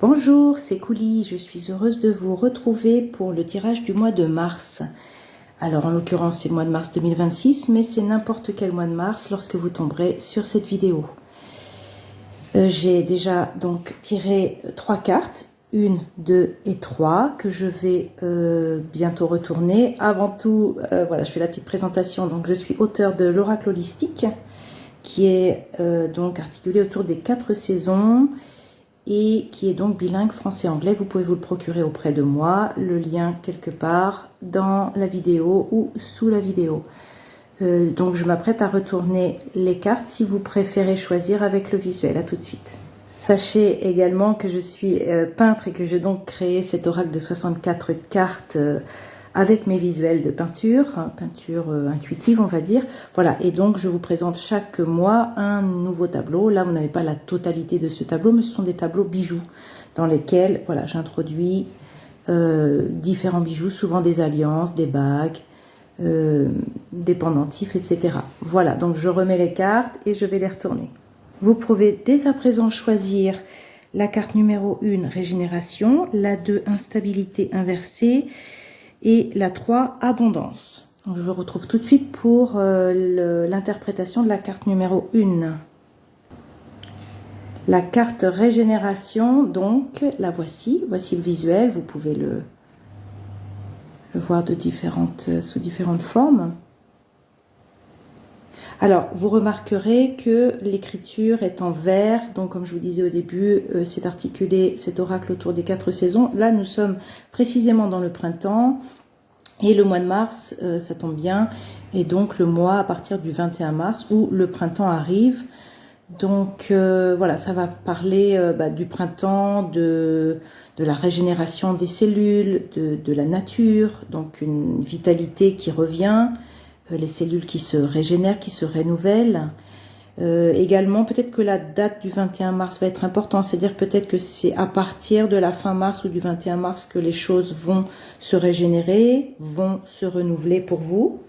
Bonjour, c'est Kouli, je suis heureuse de vous retrouver pour le tirage du mois de mars. Alors en l'occurrence c'est le mois de mars 2026, mais c'est n'importe quel mois de mars lorsque vous tomberez sur cette vidéo. J'ai déjà donc tiré 3 cartes, 1, 2 et 3, que je vais bientôt retourner. Avant tout, voilà, je fais la petite présentation. Donc je suis auteure de l'Oracle Holistique, qui est donc articulé autour des 4 saisons, et qui est donc bilingue français-anglais. Vous pouvez vous le procurer auprès de moi, le lien quelque part dans la vidéo ou sous la vidéo. Donc je m'apprête à retourner les cartes si vous préférez choisir avec le visuel. À tout de suite. Sachez également que je suis peintre et que j'ai donc créé cet oracle de 64 cartes avec mes visuels de peinture, peinture intuitive on va dire. Voilà, et donc je vous présente chaque mois un nouveau tableau. Là vous n'avez pas la totalité de ce tableau, mais ce sont des tableaux bijoux dans lesquels voilà, j'introduis différents bijoux, souvent des alliances, des bagues, des pendentifs, etc. Voilà, donc je remets les cartes et je vais les retourner. Vous pouvez dès à présent choisir la carte numéro 1, régénération, la 2, instabilité inversée, et la 3, abondance. Donc, je vous retrouve tout de suite pour l'interprétation de la carte numéro 1. La carte régénération, donc, la voici. Voici le visuel. Vous pouvez le voir sous différentes formes. Alors, vous remarquerez que l'écriture est en vert. Donc, comme je vous disais au début, c'est articulé cet oracle autour des 4 saisons. Là, nous sommes précisément dans le printemps. Et le mois de mars, ça tombe bien. Et donc, le mois à partir du 21 mars où le printemps arrive. Donc, voilà, ça va parler du printemps, de la régénération des cellules, de la nature. Donc, une vitalité qui revient. Les cellules qui se régénèrent, qui se renouvellent. Également, peut-être que la date du 21 mars va être importante, c'est-à-dire peut-être que c'est à partir de la fin mars ou du 21 mars que les choses vont se régénérer, vont se renouveler pour vous.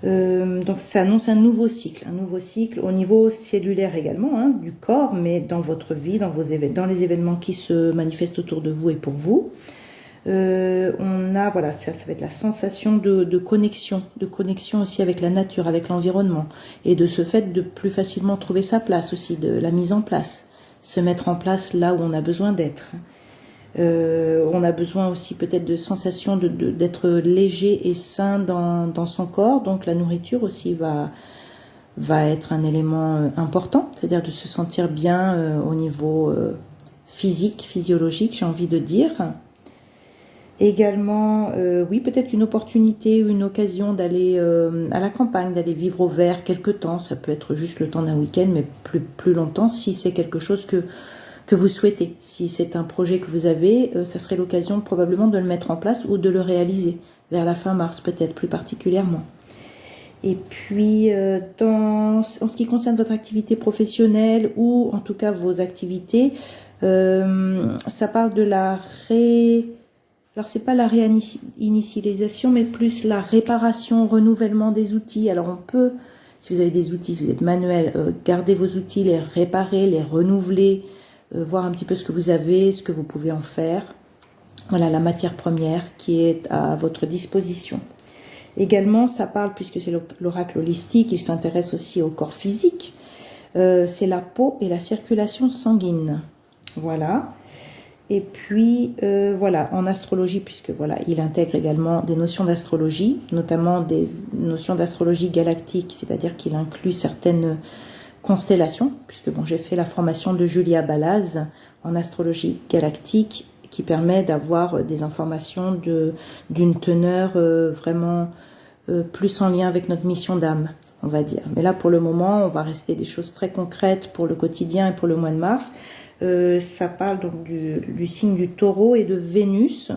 Donc ça annonce un nouveau cycle au niveau cellulaire également, du corps, mais dans votre vie, dans les événements qui se manifestent autour de vous et pour vous. On a, voilà, ça va être la sensation de connexion aussi avec la nature, avec l'environnement, et de ce fait de plus facilement trouver sa place aussi, de la mise en place, se mettre en place là où on a besoin d'être. On a besoin aussi peut-être de sensation d'être léger et sain dans son corps, donc la nourriture aussi va être un élément important, c'est-à-dire de se sentir bien au niveau physique, physiologique, j'ai envie de dire. Également, oui, peut-être une opportunité ou une occasion d'aller à la campagne, d'aller vivre au vert quelque temps. Ça peut être juste le temps d'un week-end, mais plus longtemps si c'est quelque chose que vous souhaitez. Si c'est un projet que vous avez, ça serait l'occasion probablement de le mettre en place ou de le réaliser vers la fin mars, peut-être plus particulièrement. Et puis, en ce qui concerne votre activité professionnelle ou en tout cas vos activités, ça parle de alors, c'est pas la réinitialisation, mais plus la réparation, renouvellement des outils. Alors, on peut, si vous avez des outils, si vous êtes manuel, garder vos outils, les réparer, les renouveler, voir un petit peu ce que vous avez, ce que vous pouvez en faire. Voilà, la matière première qui est à votre disposition. Également, ça parle, puisque c'est l'oracle holistique, il s'intéresse aussi au corps physique. C'est la peau et la circulation sanguine. Voilà. Et puis, voilà, en astrologie, puisque voilà, il intègre également des notions d'astrologie, notamment des notions d'astrologie galactique, c'est-à-dire qu'il inclut certaines constellations, puisque bon, j'ai fait la formation de Julia Balaz en astrologie galactique, qui permet d'avoir des informations d'une teneur vraiment plus en lien avec notre mission d'âme, on va dire. Mais là, pour le moment, on va rester des choses très concrètes pour le quotidien et pour le mois de mars. Ça parle donc du signe du taureau et de Vénus.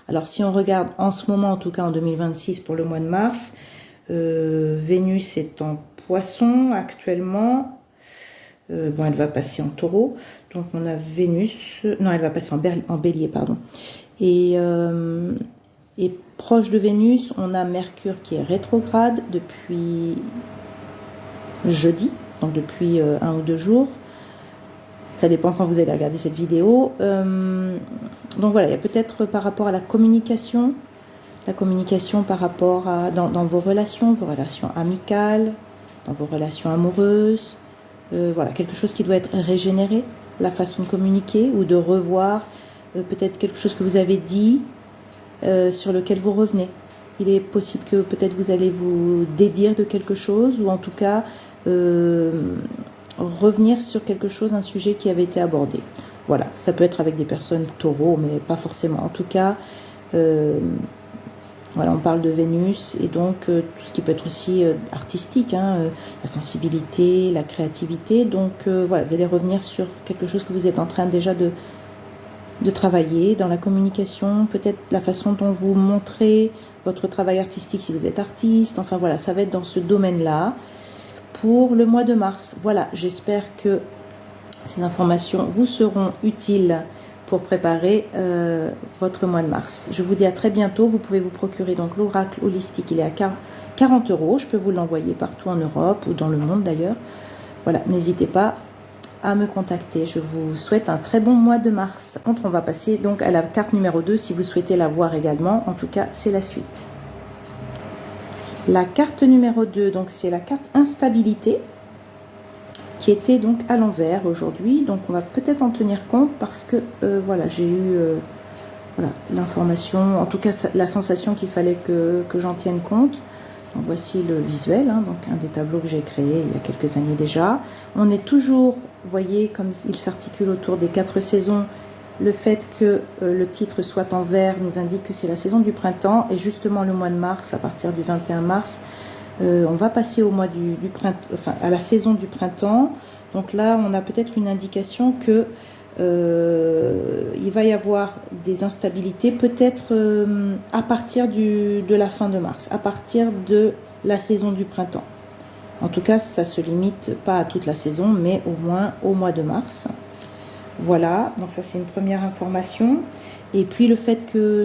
Alors si on regarde en ce moment, en tout cas en 2026 pour le mois de mars, Vénus est en poisson actuellement. Bon, elle va passer en taureau. Donc on a Vénus, non, elle va passer en bélier, pardon. Et proche de Vénus, on a Mercure qui est rétrograde depuis jeudi, donc depuis 1 ou 2 jours. Ça dépend quand vous allez regarder cette vidéo. Donc voilà, il y a peut-être par rapport à la communication par rapport à dans vos relations amicales, dans vos relations amoureuses. Voilà, quelque chose qui doit être régénéré, la façon de communiquer ou de revoir peut-être quelque chose que vous avez dit sur lequel vous revenez. Il est possible que peut-être vous allez vous dédire de quelque chose ou en tout cas revenir sur quelque chose, un sujet qui avait été abordé. Voilà, ça peut être avec des personnes taureaux, mais pas forcément. En tout cas, voilà, on parle de Vénus et donc tout ce qui peut être aussi artistique, la sensibilité, la créativité. Donc voilà, vous allez revenir sur quelque chose que vous êtes en train déjà de travailler dans la communication, peut-être la façon dont vous montrez votre travail artistique si vous êtes artiste. Enfin voilà, ça va être dans ce domaine-là pour le mois de mars. Voilà, j'espère que ces informations vous seront utiles pour préparer votre mois de mars. Je vous dis à très bientôt. Vous pouvez vous procurer donc l'oracle holistique. Il est à 40 €. Je peux vous l'envoyer partout en Europe ou dans le monde d'ailleurs. Voilà, n'hésitez pas à me contacter. Je vous souhaite un très bon mois de mars. On va passer donc à la carte numéro 2 si vous souhaitez la voir également. En tout cas, c'est la suite. La carte numéro 2, donc c'est la carte instabilité qui était donc à l'envers aujourd'hui. Donc on va peut-être en tenir compte parce que voilà, j'ai eu voilà, l'information, en tout cas la sensation qu'il fallait que j'en tienne compte. Donc voici le visuel, donc un des tableaux que j'ai créé il y a quelques années déjà. On est toujours, vous voyez, comme il s'articule autour des 4 saisons, le fait que le titre soit en vert nous indique que c'est la saison du printemps. Et justement le mois de mars, à partir du 21 mars, on va passer au mois du printemps, enfin à la saison du printemps. Donc là, on a peut-être une indication que il va y avoir des instabilités, peut-être à partir de la fin de mars, à partir de la saison du printemps. En tout cas, ça se limite pas à toute la saison, mais au moins au mois de mars. Voilà, donc ça c'est une première information. Et puis le fait que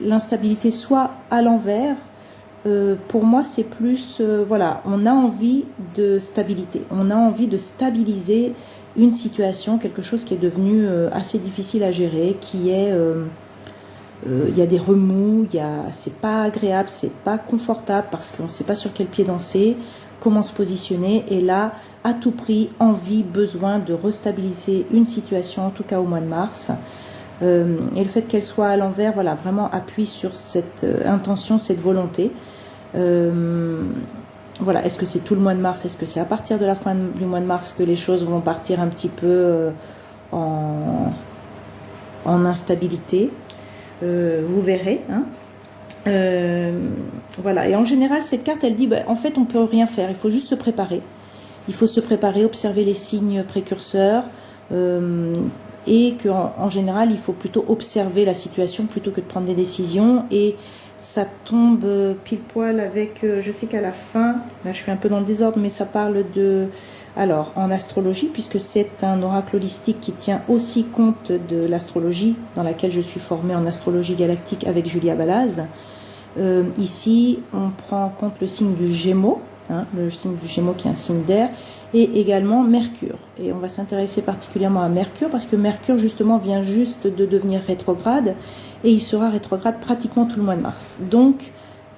l'instabilité soit à l'envers, pour moi c'est plus, voilà, on a envie de stabilité, on a envie de stabiliser une situation, quelque chose qui est devenu assez difficile à gérer, qui est, il y a des remous, c'est pas agréable, c'est pas confortable parce qu'on ne sait pas sur quel pied danser, comment se positionner, et là, à tout prix, envie, besoin de restabiliser une situation, en tout cas au mois de mars. Et le fait qu'elle soit à l'envers, voilà, vraiment appuie sur cette intention, cette volonté. Voilà, est-ce que c'est tout le mois de mars? Est-ce que c'est à partir de la fin du mois de mars que les choses vont partir un petit peu en instabilité? Vous verrez. Voilà, et en général, cette carte, elle dit, en fait, on peut rien faire, il faut juste se préparer. Il faut se préparer, observer les signes précurseurs, et qu'en général, il faut plutôt observer la situation plutôt que de prendre des décisions. Et ça tombe pile poil avec, je sais qu'à la fin, là je suis un peu dans le désordre, mais ça parle de, alors en astrologie, puisque c'est un oracle holistique qui tient aussi compte de l'astrologie, dans laquelle je suis formée en astrologie galactique avec Julia Balaz. Ici, on prend en compte le signe du Gémeaux, le signe du Gémeaux qui est un signe d'air, et également Mercure. Et on va s'intéresser particulièrement à Mercure, parce que Mercure, justement, vient juste de devenir rétrograde, et il sera rétrograde pratiquement tout le mois de mars. Donc,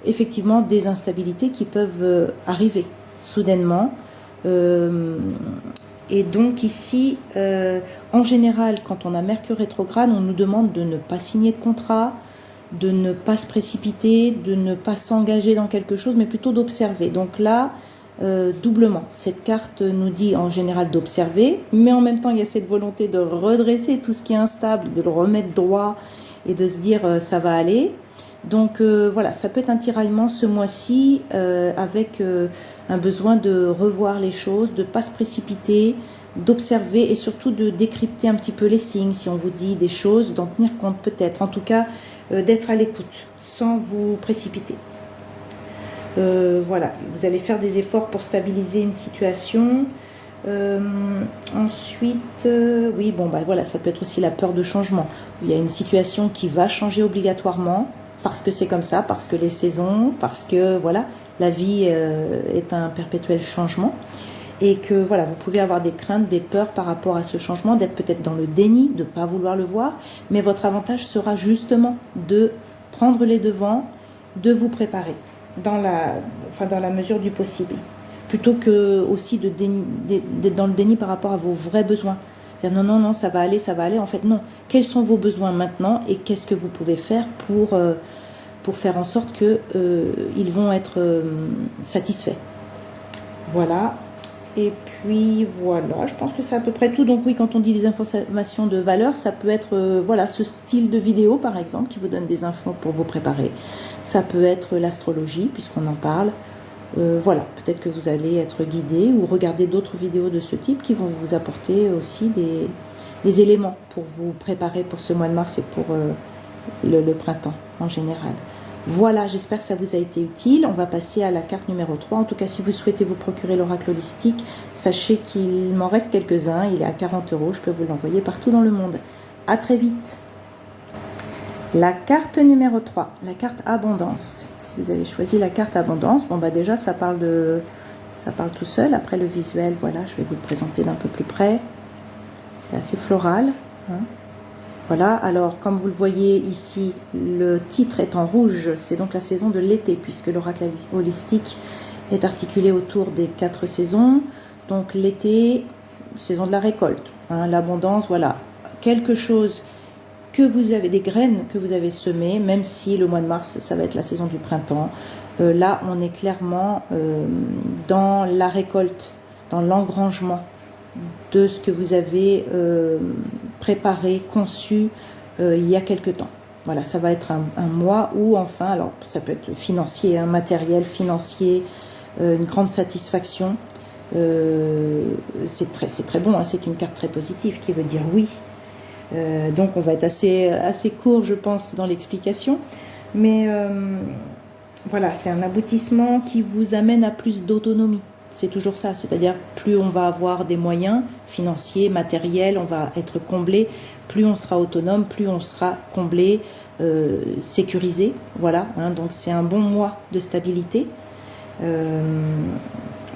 effectivement, des instabilités qui peuvent arriver soudainement. Et donc ici, en général, quand on a Mercure rétrograde, on nous demande de ne pas signer de contrat, de ne pas se précipiter, de ne pas s'engager dans quelque chose, mais plutôt d'observer. Donc là, doublement, cette carte nous dit en général d'observer, mais en même temps, il y a cette volonté de redresser tout ce qui est instable, de le remettre droit et de se dire ça va aller. Donc voilà, ça peut être un tiraillement ce mois-ci avec un besoin de revoir les choses, de ne pas se précipiter, d'observer et surtout de décrypter un petit peu les signes. Si on vous dit des choses, d'en tenir compte peut-être. En tout cas, d'être à l'écoute sans vous précipiter. Voilà, vous allez faire des efforts pour stabiliser une situation. Ensuite, oui, voilà, ça peut être aussi la peur de changement. Il y a une situation qui va changer obligatoirement parce que c'est comme ça, parce que les saisons, parce que voilà, la vie est un perpétuel changement. et que voilà, vous pouvez avoir des craintes, des peurs par rapport à ce changement, d'être peut-être dans le déni, de ne pas vouloir le voir, mais votre avantage sera justement de prendre les devants, de vous préparer dans la mesure du possible, plutôt que aussi d'être dans le déni par rapport à vos vrais besoins. C'est-à-dire non, ça va aller, en fait non. Quels sont vos besoins maintenant et qu'est-ce que vous pouvez faire pour faire en sorte qu'ils vont être satisfaits. Voilà. Et puis voilà, je pense que c'est à peu près tout. Donc oui, quand on dit des informations de valeur, ça peut être voilà, ce style de vidéo par exemple qui vous donne des infos pour vous préparer. Ça peut être l'astrologie puisqu'on en parle. Voilà, peut-être que vous allez être guidé ou regarder d'autres vidéos de ce type qui vont vous apporter aussi des éléments pour vous préparer pour ce mois de mars et pour le printemps en général. Voilà, j'espère que ça vous a été utile. On va passer à la carte numéro 3. En tout cas, si vous souhaitez vous procurer l'oracle holistique, sachez qu'il m'en reste quelques-uns. Il est à 40 €. Je peux vous l'envoyer partout dans le monde. À très vite. La carte numéro 3, la carte abondance. Si vous avez choisi la carte abondance, bon bah déjà ça parle tout seul. Après le visuel, voilà, je vais vous le présenter d'un peu plus près. C'est assez floral, hein. Voilà, alors comme vous le voyez ici, le titre est en rouge, c'est donc la saison de l'été, puisque l'oracle holistique est articulé autour des 4 saisons. Donc l'été, saison de la récolte, hein, l'abondance, voilà, quelque chose que vous avez, des graines que vous avez semées, même si le mois de mars, ça va être la saison du printemps. Là, on est clairement dans la récolte, dans l'engrangement de ce que vous avez préparé, conçu il y a quelque temps. Voilà, ça va être un mois où enfin, alors ça peut être financier, hein, matériel, financier, une grande satisfaction. C'est très bon, hein, c'est une carte très positive qui veut dire oui. Donc on va être assez court, je pense, dans l'explication. Mais voilà, c'est un aboutissement qui vous amène à plus d'autonomie. C'est toujours ça, c'est-à-dire plus on va avoir des moyens financiers, matériels, on va être comblé, plus on sera autonome, plus on sera comblé, sécurisé. Voilà, hein, donc c'est un bon mois de stabilité.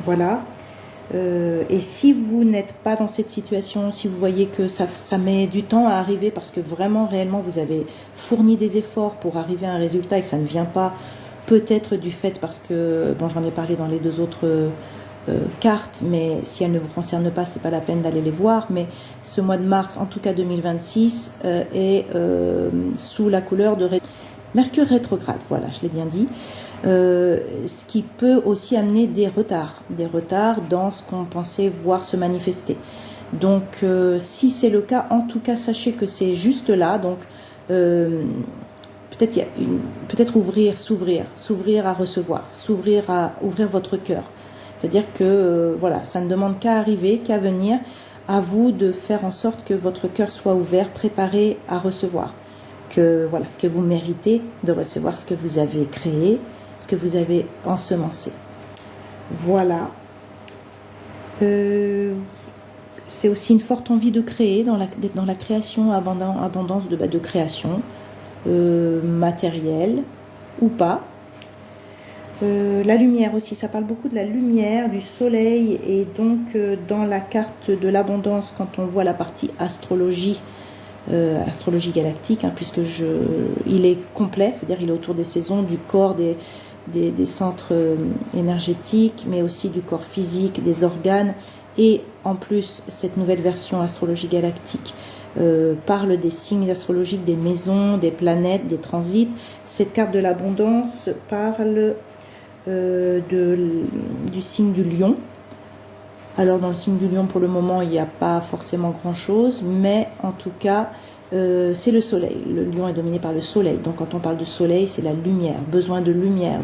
Voilà. Et si vous n'êtes pas dans cette situation, si vous voyez que ça met du temps à arriver parce que vraiment, réellement, vous avez fourni des efforts pour arriver à un résultat et que ça ne vient pas, peut-être du fait parce que, bon, j'en ai parlé dans les 2 autres cartes, mais si elles ne vous concernent pas, c'est pas la peine d'aller les voir. Mais ce mois de mars, en tout cas 2026, est sous la couleur de Mercure rétrograde. Voilà, je l'ai bien dit. Ce qui peut aussi amener des retards dans ce qu'on pensait voir se manifester. Donc, si c'est le cas, en tout cas, sachez que c'est juste là. Donc, peut-être s'ouvrir à recevoir, s'ouvrir à ouvrir votre cœur. C'est-à-dire que voilà, ça ne demande qu'à arriver, qu'à venir. À vous de faire en sorte que votre cœur soit ouvert, préparé à recevoir. Que vous méritez de recevoir ce que vous avez créé, ce que vous avez ensemencé. Voilà. C'est aussi une forte envie de créer, d'être dans la création, abondance de création, matérielle ou pas. La lumière aussi, ça parle beaucoup de la lumière, du soleil, et donc dans la carte de l'abondance, quand on voit la partie astrologie galactique, hein, puisque il est complet, c'est-à-dire il est autour des saisons, du corps, des centres énergétiques, mais aussi du corps physique, des organes, et en plus cette nouvelle version astrologie galactique parle des signes astrologiques, des maisons, des planètes, des transits. Cette carte de l'abondance parle du signe du lion. Alors dans le signe du lion, pour le moment, il n'y a pas forcément grand-chose, mais en tout cas, c'est le soleil. Le lion est dominé par le soleil. Donc quand on parle de soleil, c'est la lumière, besoin de lumière,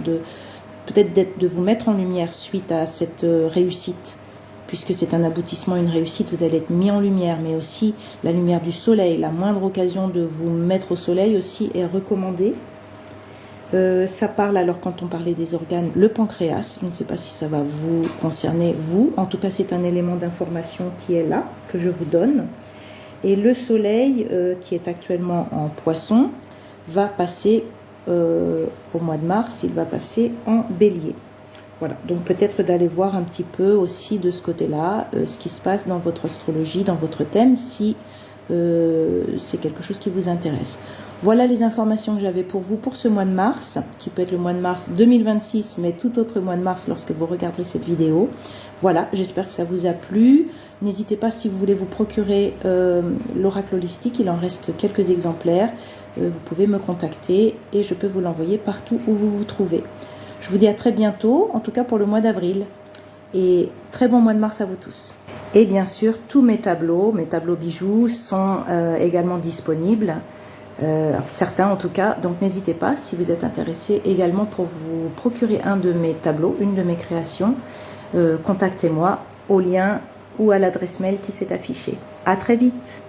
peut-être de vous mettre en lumière suite à cette réussite, puisque c'est un aboutissement, une réussite, vous allez être mis en lumière, mais aussi la lumière du soleil. La moindre occasion de vous mettre au soleil aussi est recommandée. Ça parle, alors quand on parlait des organes, le pancréas, je ne sais pas si ça va vous concerner, vous, en tout cas c'est un élément d'information qui est là, que je vous donne. Et le soleil, qui est actuellement en poisson, va passer au mois de mars, il va passer en bélier. Voilà, donc peut-être d'aller voir un petit peu aussi de ce côté-là, ce qui se passe dans votre astrologie, dans votre thème, si c'est quelque chose qui vous intéresse. Voilà les informations que j'avais pour vous pour ce mois de mars, qui peut être le mois de mars 2026, mais tout autre mois de mars lorsque vous regarderez cette vidéo. Voilà, j'espère que ça vous a plu. N'hésitez pas si vous voulez vous procurer l'oracle holistique, il en reste quelques exemplaires. Vous pouvez me contacter et je peux vous l'envoyer partout où vous vous trouvez. Je vous dis à très bientôt, en tout cas pour le mois d'avril. Et très bon mois de mars à vous tous. Et bien sûr, tous mes tableaux bijoux sont également disponibles. Certains en tout cas, donc n'hésitez pas si vous êtes intéressé également pour vous procurer un de mes tableaux, une de mes créations, contactez-moi au lien ou à l'adresse mail qui s'est affichée. À très vite.